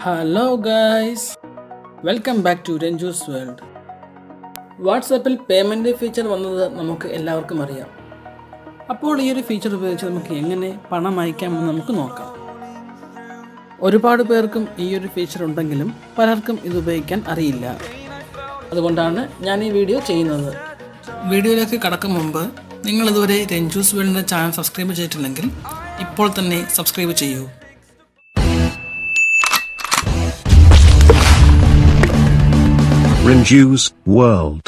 Hello guys, welcome back to Renju'z world. വാട്സാപ്പിൽ payment feature വന്നത് നമുക്ക് എല്ലാവർക്കും അറിയാം. അപ്പോൾ ഈ ഒരു ഫീച്ചർ ഉപയോഗിച്ച് നമുക്ക് എങ്ങനെ പണം അയക്കാമെന്ന് നമുക്ക് നോക്കാം. ഒരുപാട് പേർക്കും ഈ ഒരു ഫീച്ചർ ഉണ്ടെങ്കിലും പലർക്കും ഇത് ഉപയോഗിക്കാൻ അറിയില്ല. അതുകൊണ്ടാണ് ഞാൻ ഈ വീഡിയോ ചെയ്യുന്നത്. വീഡിയോയിലേക്ക് കടക്കും മുമ്പ് നിങ്ങൾ ഇതുവരെ രഞ്ജൂസ് വേൾഡിൻ്റെ ചാനൽ സബ്സ്ക്രൈബ് ചെയ്തിട്ടില്ലെങ്കിൽ ഇപ്പോൾ തന്നെ സബ്സ്ക്രൈബ് ചെയ്യൂ. Renju'z world.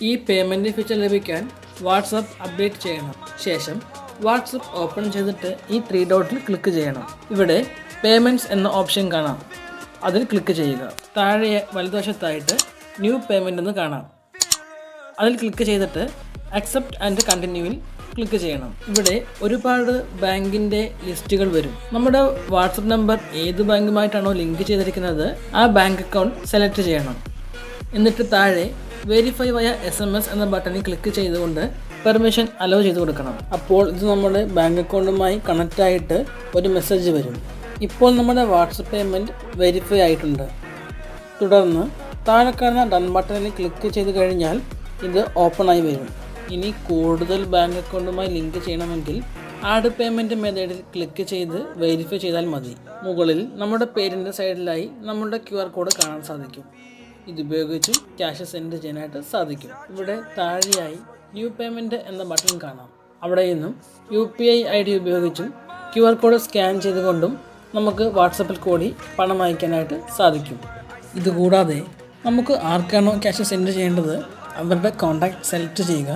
ഈ പേയ്മെൻറ്റ് ഫീച്ചർ ലഭിക്കാൻ വാട്സാപ്പ് അപ്ഡേറ്റ് ചെയ്യണം. ശേഷം വാട്സാപ്പ് ഓപ്പൺ ചെയ്തിട്ട് ഈ 3 ഡോട്ടിൽ ക്ലിക്ക് ചെയ്യണം. ഇവിടെ പേയ്മെൻറ്റ്സ് എന്ന ഓപ്ഷൻ കാണാം. അതിൽ ക്ലിക്ക് ചെയ്യുക. താഴെ വലതുവശത്തായിട്ട് ന്യൂ പേയ്മെൻറ്റ് എന്ന് കാണാം. അതിൽ ക്ലിക്ക് ചെയ്തിട്ട് അക്സെപ്റ്റ് ആൻഡ് കണ്ടിന്യൂവിൽ ക്ലിക്ക് ചെയ്യണം. ഇവിടെ ഒരുപാട് ബാങ്കിൻ്റെ ലിസ്റ്റുകൾ വരും. നമ്മുടെ വാട്സപ്പ് നമ്പർ ഏത് ബാങ്കുമായിട്ടാണോ ലിങ്ക് ചെയ്തിരിക്കുന്നത് ആ ബാങ്ക് അക്കൗണ്ട് സെലക്ട് ചെയ്യണം. എന്നിട്ട് താഴെ വെരിഫൈ വയ SMS എന്ന ബട്ടണിൽ ക്ലിക്ക് ചെയ്തുകൊണ്ട് പെർമിഷൻ അലോ ചെയ്ത് കൊടുക്കണം. അപ്പോൾ ഇത് നമ്മുടെ ബാങ്ക് അക്കൗണ്ടുമായി കണക്റ്റ് ആയിട്ട് ഒരു മെസ്സേജ് വരും. ഇപ്പോൾ നമ്മുടെ വാട്സപ്പ് പേയ്മെൻറ്റ് വെരിഫൈ ആയിട്ടുണ്ട്. തുടർന്ന് താഴെ കാണുന്ന ഡൺ ബട്ടണിൽ ക്ലിക്ക് ചെയ്ത് കഴിഞ്ഞാൽ ഇത് ഓപ്പൺ ആയി വരും. ഇനി കൂടുതൽ ബാങ്ക് അക്കൗണ്ടുമായി ലിങ്ക് ചെയ്യണമെങ്കിൽ ആഡ് പേയ്മെൻറ്റ് മെത്തേഡിൽ ക്ലിക്ക് ചെയ്ത് വെരിഫൈ ചെയ്താൽ മതി. മുകളിൽ നമ്മുടെ പേരിൻ്റെ സൈഡിലായി നമ്മുടെ QR കോഡ് കാണാൻ സാധിക്കും. ഇതുപയോഗിച്ചും ക്യാഷ് സെൻഡ് ചെയ്യാനായിട്ട് സാധിക്കും. ഇവിടെ താഴെയായി ന്യൂ പേയ്മെൻറ്റ് എന്ന ബട്ടൺ കാണാം. അവിടെ നിന്നും UPI ID ഉപയോഗിച്ചും QR കോഡ് സ്കാൻ ചെയ്തുകൊണ്ടും നമുക്ക് വാട്സപ്പിൽ കൂടി പണം അയക്കാനായിട്ട് സാധിക്കും. ഇതുകൂടാതെ നമുക്ക് ആർക്കാണോ ക്യാഷ് സെൻഡ് ചെയ്യേണ്ടത് അവരുടെ കോൺടാക്റ്റ് സെലക്ട് ചെയ്യുക.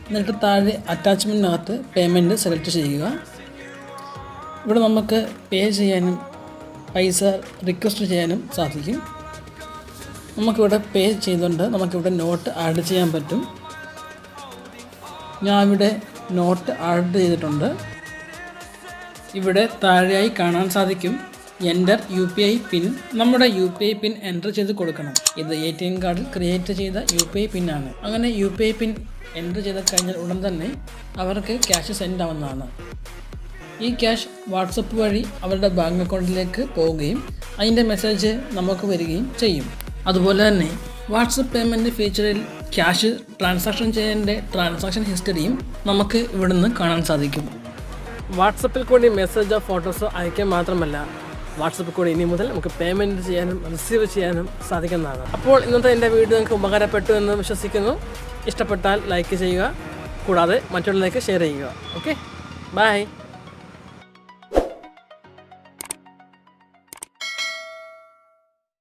എന്നിട്ട് താഴെ അറ്റാച്ച്മെൻറ്റിനകത്ത് പേയ്മെൻറ്റ് സെലക്ട് ചെയ്യുക. ഇവിടെ നമുക്ക് പേ ചെയ്യാനും പൈസ റിക്വസ്റ്റ് ചെയ്യാനും സാധിക്കും. നമുക്കിവിടെ പേ ചെയ്തുകൊണ്ട് നമുക്കിവിടെ നോട്ട് ആഡ് ചെയ്യാൻ പറ്റും. ഞാൻ ഇവിടെ നോട്ട് ആഡ് ചെയ്തിട്ടുണ്ട്. ഇവിടെ താഴെയായി കാണാൻ സാധിക്കും എൻ്റർ UPI പിൻ. നമ്മുടെ UPI പിൻ എൻ്റർ ചെയ്ത് കൊടുക്കണം. ഇത് ATM കാർഡിൽ ക്രിയേറ്റ് ചെയ്ത UPI പിൻ ആണ്. അങ്ങനെ UPI പിൻ എൻ്റർ ചെയ്ത് കഴിഞ്ഞാൽ ഉടൻ തന്നെ അവർക്ക് ക്യാഷ് സെൻഡ് ആവുന്നതാണ്. ഈ ക്യാഷ് വാട്സപ്പ് വഴി അവരുടെ ബാങ്ക് അക്കൗണ്ടിലേക്ക് പോവുകയും അതിൻ്റെ മെസ്സേജ് നമുക്ക് വരികയും ചെയ്യും. അതുപോലെ തന്നെ വാട്സപ്പ് പേയ്മെൻറ്റ് ഫീച്ചറിൽ ക്യാഷ് ട്രാൻസാക്ഷൻ ചെയ്യേണ്ട ട്രാൻസാക്ഷൻ ഹിസ്റ്ററിയും നമുക്ക് ഇവിടുന്ന് കാണാൻ സാധിക്കും. വാട്സപ്പിൽ കൂടി മെസ്സേജോ ഫോട്ടോസോ അയക്കാൻ മാത്രമല്ല, വാട്സപ്പിൽ കൂടി ഇനി മുതൽ നമുക്ക് പേയ്മെൻറ്റ് ചെയ്യാനും റിസീവ് ചെയ്യാനും സാധിക്കുന്നതാണ്. അപ്പോൾ ഇന്നത്തെ എൻ്റെ വീഡിയോ നിങ്ങൾക്ക് ഉപകാരപ്പെട്ടു എന്ന് വിശ്വസിക്കുന്നു. ഇഷ്ടപ്പെട്ടാൽ ലൈക്ക് ചെയ്യുക, കൂടാതെ മറ്റുള്ളവരിലേക്ക് ഷെയർ ചെയ്യുക. Okay, by.